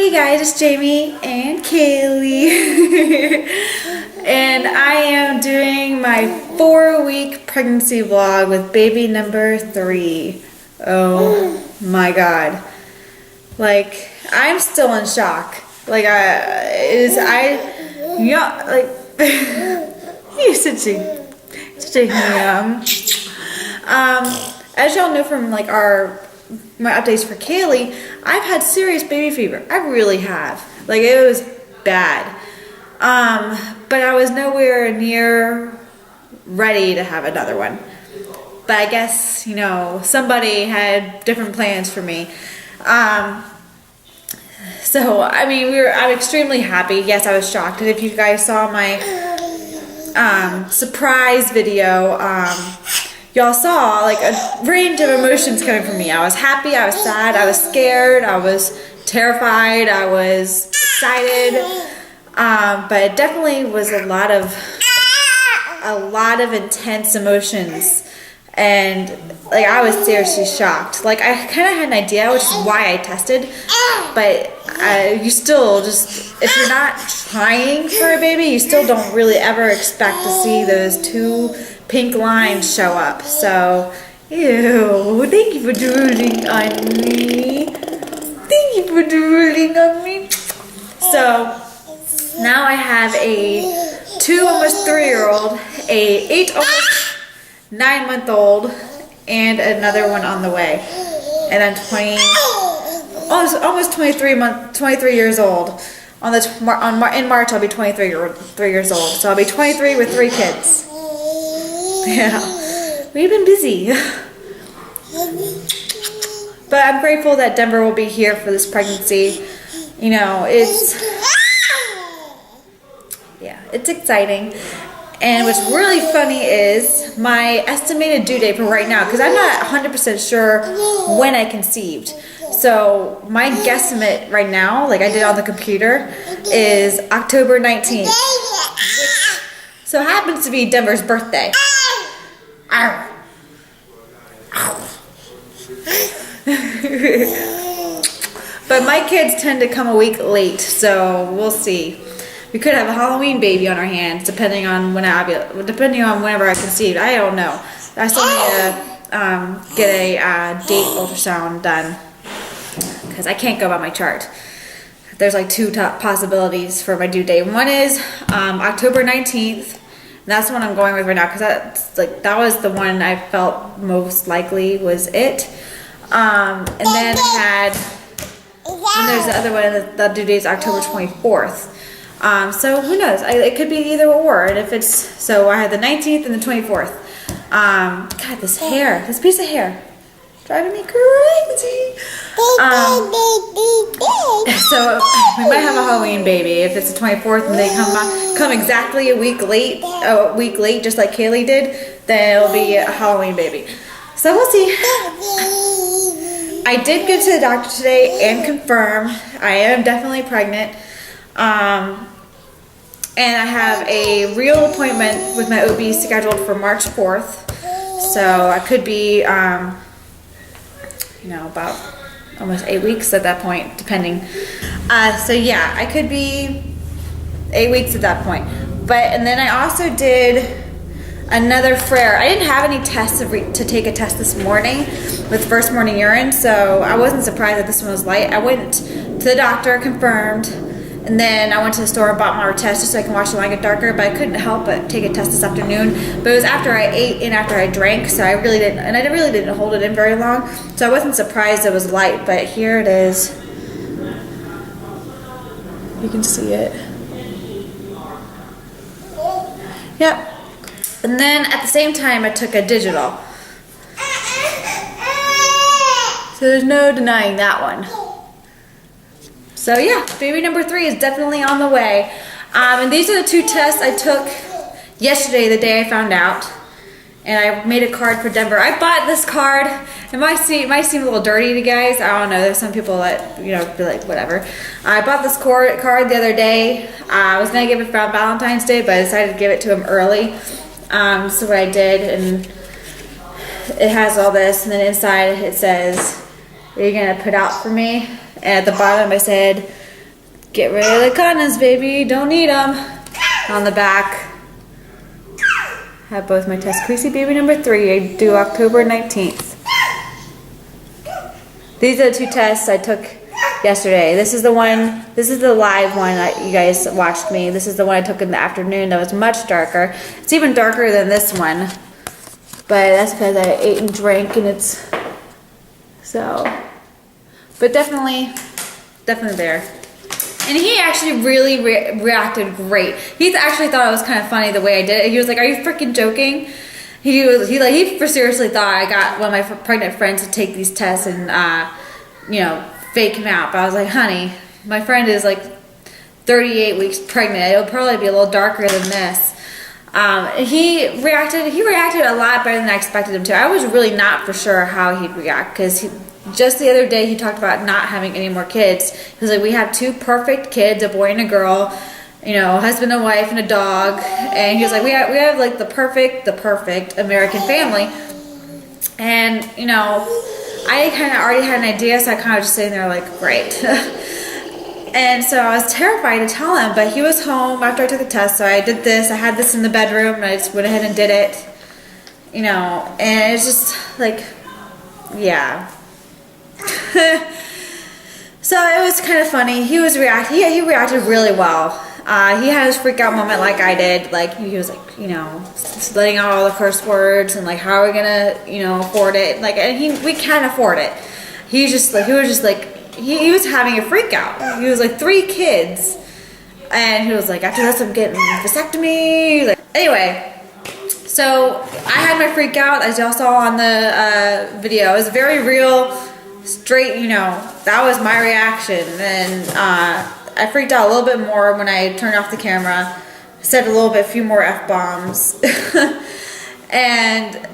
Hey guys, it's Jamie and Kaylee. And I am doing my 4-week pregnancy vlog with baby number 3. Oh my god. Like, I'm still in shock. Like, he's such a as y'all know from like my updates for Kaylee, I've had serious baby fever. I really have. Like, it was bad. But I was nowhere near ready to have another one. But I guess, you know, somebody had different plans for me. So, I mean, I'm extremely happy. Yes, I was shocked. And if you guys saw my surprise video, y'all saw like a range of emotions coming from me. I was happy, I was sad, I was scared, I was terrified, I was excited. But it definitely was a lot of intense emotions. And like, I was seriously shocked. Like, I kind of had an idea, which is why I tested, but you still just, if you're not trying for a baby, you still don't really ever expect to see those 2 pink lines show up. So, ew, thank you for drooling on me. Thank you for drooling on me. So, now I have a 2 almost 3-year-old, a 8 almost 9-month-old, and another one on the way. And I'm almost 23 years old. In March I'll be 23 years old. So I'll be 23 with 3 kids. Yeah, we've been busy. But I'm grateful that Denver will be here for this pregnancy. You know, it's exciting. And what's really funny is my estimated due date for right now, because I'm not 100% sure when I conceived. So my guesstimate right now, like I did on the computer, is October 19th. Which so happens to be Denver's birthday. But my kids tend to come a week late, so we'll see. We could have a Halloween baby on our hands, depending on whenever I conceived. I don't know. I still need to get a date ultrasound done, because I can't go by my chart. There's like 2 top possibilities for my due date. One is October 19th. And that's the one I'm going with right now, because that was the one I felt most likely was it. And then there's the other one. The due date is October 24th. So who knows? It could be either or. And if it's, so I had the 19th and the 24th. God, this piece of hair, driving me crazy. So we might have a Halloween baby if it's the 24th and they come exactly a week late, just like Kaylee did. Then it'll be a Halloween baby. So we'll see. I did go to the doctor today and confirm I am definitely pregnant. And I have a real appointment with my OB scheduled for March 4th. So I could be, about almost 8 weeks at that point, depending. So yeah, I could be 8 weeks at that point. And then I also did another FRAIR. I didn't have any tests to take a test this morning with first morning urine, so I wasn't surprised that this one was light. I went to the doctor, confirmed, and then I went to the store and bought my test just so I can watch the light get darker, but I couldn't help but take a test this afternoon. But it was after I ate and after I drank, so I really didn't hold it in very long. So I wasn't surprised it was light, but here it is. You can see it. Yep. And then at the same time I took a digital. So there's no denying that one. So yeah, baby number 3 is definitely on the way. And these are the 2 tests I took yesterday, the day I found out. And I made a card for Denver. I bought this card. It might seem a little dirty to you guys. I don't know. There's some people that, be like, whatever. I bought this card the other day. I was going to give it for Valentine's Day, but I decided to give it to him early. So what I did, and it has all this, and then inside it says, "Are you going to put out for me?" And at the bottom I said, Get rid of the condoms, baby. Don't need them. On the back, have both my tests. Creasy baby number 3. I do October 19th. These are the 2 tests I took yesterday. This is the one, this is the live one that you guys watched me. This is the one I took in the afternoon that was much darker. It's even darker than this one. But that's because I ate and drank and it's, so. But definitely there. And he actually really reacted great. He actually thought it was kind of funny the way I did it. He was like, "Are you freaking joking?" He for seriously thought I got one of my pregnant friends to take these tests and you know, fake him out. But I was like, "Honey, my friend is like 38 weeks pregnant. It'll probably be a little darker than this." He reacted a lot better than I expected him to. I was really not for sure how he'd react because just the other day he talked about not having any more kids. He was like, "We have 2 perfect kids, a boy and a girl, you know, husband and wife and a dog." And he was like, we have like the perfect American family. And you know, I kind of already had an idea, so I kind of just sitting there like, great. And so I was terrified to tell him, but he was home after I took the test, so I did this. I had this in the bedroom, and I just went ahead and did it, you know, and it's just like, yeah. So it was kind of funny. He reacted really well. He had his freak out moment like I did. Like he was like, you know, letting out all the curse words and like, how are we gonna, you know, afford it? Like, and we can't afford it. He was just like, he was having a freak out. He was like 3 kids, and he was like, after this I'm getting a vasectomy. Like, anyway. So I had my freak out, as y'all saw on the video. It was very real, straight, you know, that was my reaction. And I freaked out a little bit more when I turned off the camera, said a few more F-bombs. And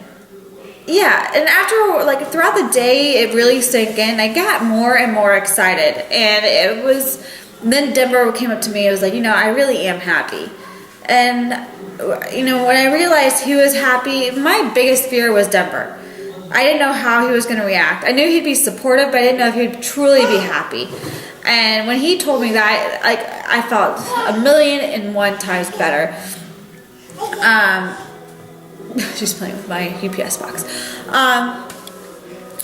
yeah, and after, like, throughout the day, it really sank in. I got more and more excited. And it was, then Denver came up to me, it was like, you know, I really am happy. And you know, when I realized he was happy, my biggest fear was Denver. I didn't know how he was going to react. I knew he'd be supportive, but I didn't know if he'd truly be happy. And when he told me that, like, I felt 1,000,001 times better. She's playing with my UPS box.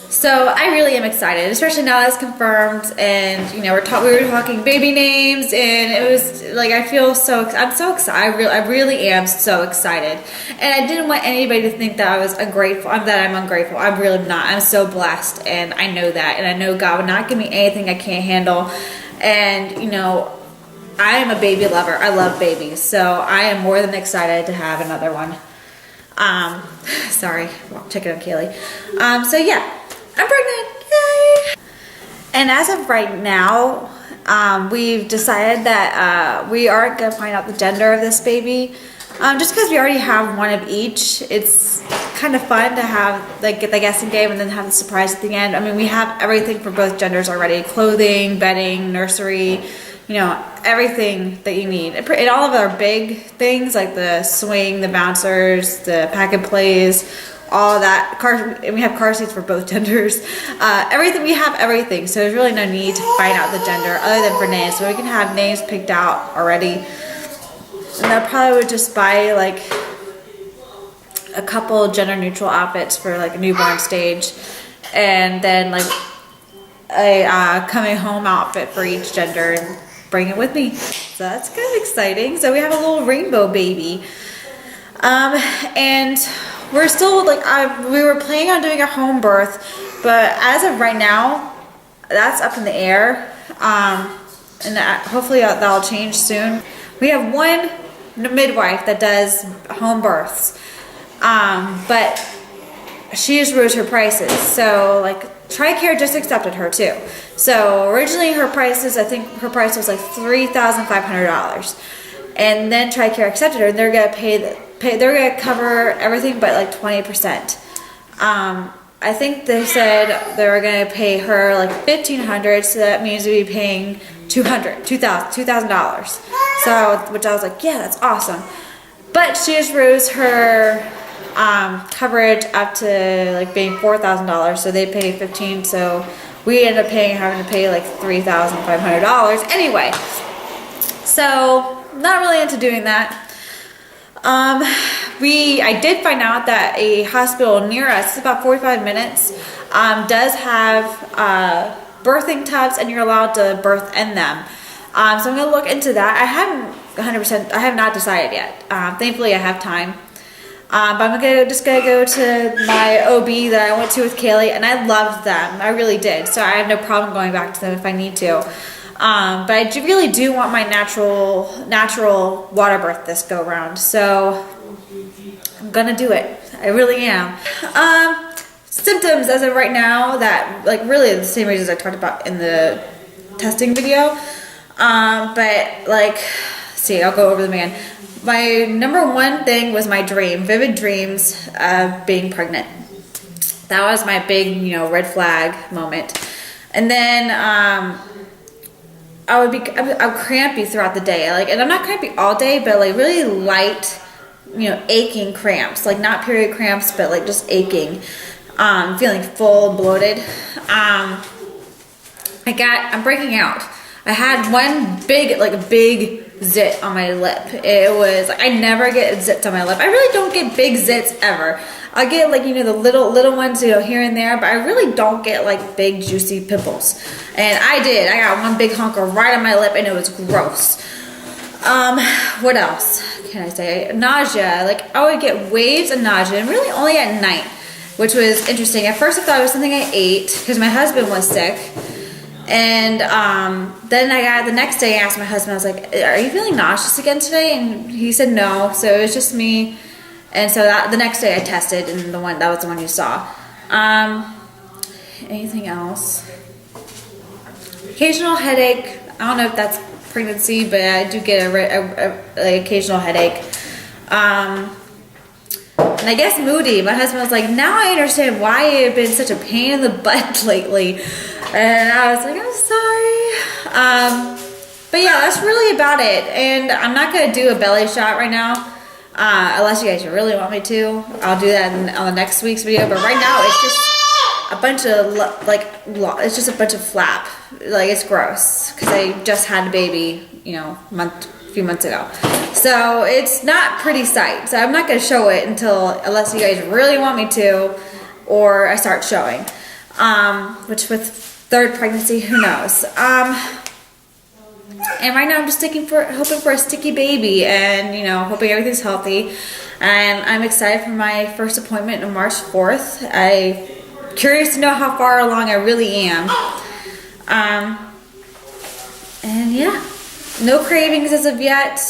So I really am excited, especially now that's confirmed, and you know we were talking baby names, and it was like I'm so excited. I really am so excited, and I didn't want anybody to think that I was ungrateful. That I'm ungrateful. I'm really not. I'm so blessed, and I know that, and I know God would not give me anything I can't handle, and you know I am a baby lover. I love babies, so I am more than excited to have another one. Sorry, checking on Kaylee. So yeah. I'm pregnant, yay! And as of right now, we've decided that we aren't gonna find out the gender of this baby. Just because we already have one of each, it's kind of fun to have, like, get the guessing game and then have the surprise at the end. I mean, we have everything for both genders already. Clothing, bedding, nursery, you know, everything that you need. And all of our big things, like the swing, the bouncers, the pack and plays, all of that, we have car seats for both genders. Everything, we have everything. So there's really no need to find out the gender other than for names. So we can have names picked out already. And I probably would just buy like a couple gender neutral outfits for like a newborn stage. And then like a coming home outfit for each gender and bring it with me. So that's kind of exciting. So we have a little rainbow baby. And we're still like, we were planning on doing a home birth, but as of right now, that's up in the air. And hopefully that'll change soon. We have one midwife that does home births, but she just rose her prices. So like TRICARE just accepted her too. So originally her prices, I think her price was like $3,500, and then TRICARE accepted her, and they're gonna they're gonna cover everything but like 20%. I think they said they were gonna pay her like $1,500, so that means we'd be paying $2,000. So, which I was like, yeah, that's awesome. But she just rose her coverage up to like being $4,000, so they pay $15,000. So we ended up having to pay like $3,500 anyway. So not really into doing that. I did find out that a hospital near us, it's about 45 minutes, does have birthing tubs, and you're allowed to birth in them. So I'm gonna look into that. I haven't 100%. I have not decided yet. Thankfully, I have time. But I'm just gonna go to my OB that I went to with Kaylee, and I loved them. I really did. So I have no problem going back to them if I need to. But I really do want my natural water birth this go round. So I'm gonna do it. I really am. Symptoms as of right now, that like really the same reasons I talked about in the testing video. But like, see, I'll go over them again. My number one thing was my vivid dreams of being pregnant. That was my big, red flag moment. And then I'm crampy throughout the day. And I'm not crampy all day, but like really light, aching cramps. Like not period cramps, but like just aching. Feeling full, bloated. I'm breaking out. I had one big zit on my lip. It was, I never get zits on my lip. I really don't get big zits ever. I get the little ones, here and there, but I really don't get like big juicy pimples. And I got one big honker right on my lip, and it was gross. What else can I say? Nausea. Like I would get waves of nausea, and really only at night, which was interesting. At first I thought it was something I ate because my husband was sick. And then the next day I asked my husband, I was like, are you feeling nauseous again today? And he said no, so it was just me. And so the next day I tested, and that was the one you saw. Anything else? Occasional headache. I don't know if that's pregnancy, but I do get an occasional headache. And I guess moody. My husband was like, now I understand why you've been such a pain in the butt lately. And I was like, I'm sorry. But yeah, that's really about it. And I'm not going to do a belly shot right now. Unless you guys really want me to. I'll do that on the next week's video. But right now, it's just a bunch of, it's just a bunch of flap. Like, it's gross. Because I just had a baby, a few months ago. So it's not pretty sight. So I'm not going to show it unless you guys really want me to, or I start showing. Which with third pregnancy, who knows? And right now I'm just hoping for a sticky baby, and hoping everything's healthy. And I'm excited for my first appointment on March 4th. I'm curious to know how far along I really am. And yeah, no cravings as of yet.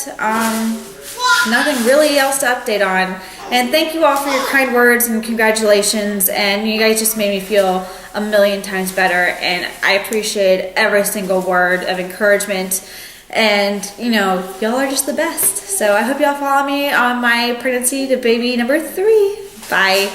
Nothing really else to update on. And thank you all for your kind words and congratulations. And you guys just made me feel a million times better. And I appreciate every single word of encouragement. And, y'all are just the best. So I hope y'all follow me on my pregnancy to baby number 3. Bye.